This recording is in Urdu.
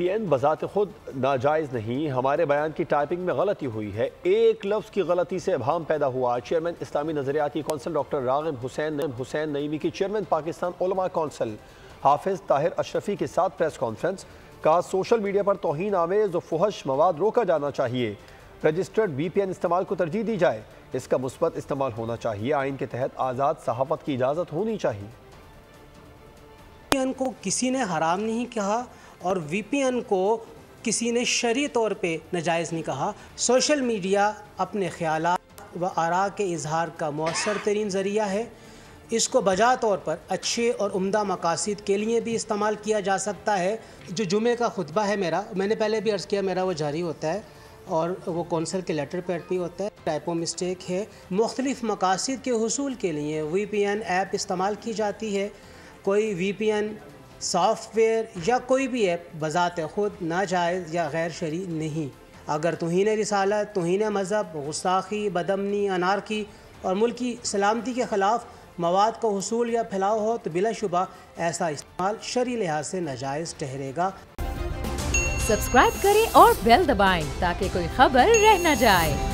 VPN بذات خود ناجائز نہیں، ہمارے بیان کی ٹائپنگ میں غلطی ہوئی ہے، ایک لفظ کی غلطی سے ابہام پیدا ہوا۔ چیئرمین اسلامی نظریاتی کونسل ڈاکٹر راغب حسین نعیمی کی چیئرمین پاکستان علماء کونسل حافظ طاہر اشرفی کے ساتھ پریس کانفرنس، کہا سوشل میڈیا پر توہین آمیز و فحش مواد روکا جانا چاہیے، رجسٹرڈ VPN استعمال کو ترجیح دی جائے، اس کا مثبت استعمال ہونا چاہیے، آئین کے تحت آزاد صحافت کی اجازت ہونی چاہیے۔ VPN کو کسی نے حرام نہیں کہا اور VPN کو کسی نے شرعی طور پہ ناجائز نہیں کہا۔ سوشل میڈیا اپنے خیالات و آراء کے اظہار کا مؤثر ترین ذریعہ ہے، اس کو بجا طور پر اچھے اور عمدہ مقاصد کے لیے بھی استعمال کیا جا سکتا ہے۔ جو جمعے کا خطبہ ہے میں نے پہلے بھی عرض کیا، میرا وہ جاری ہوتا ہے اور وہ کونسل کے لیٹر پیڈ پہ ہوتا ہے، ٹائپو مسٹیک ہے۔ مختلف مقاصد کے حصول کے لیے VPN ایپ استعمال کی جاتی ہے، کوئی VPN سافٹ ویئر یا کوئی بھی ایپ بذات خود ناجائز یا غیر شرعی نہیں۔ اگر توہین رسالت، توہین مذہب، گستاخی، بدامنی، انارکی اور ملکی سلامتی کے خلاف مواد کا حصول یا پھیلاؤ ہو تو بلا شبہ ایسا استعمال شرعی لحاظ سے ناجائز ٹھہرے گا۔ سبسکرائب کریں اور بیل دبائیں تاکہ کوئی خبر رہ نہ جائے۔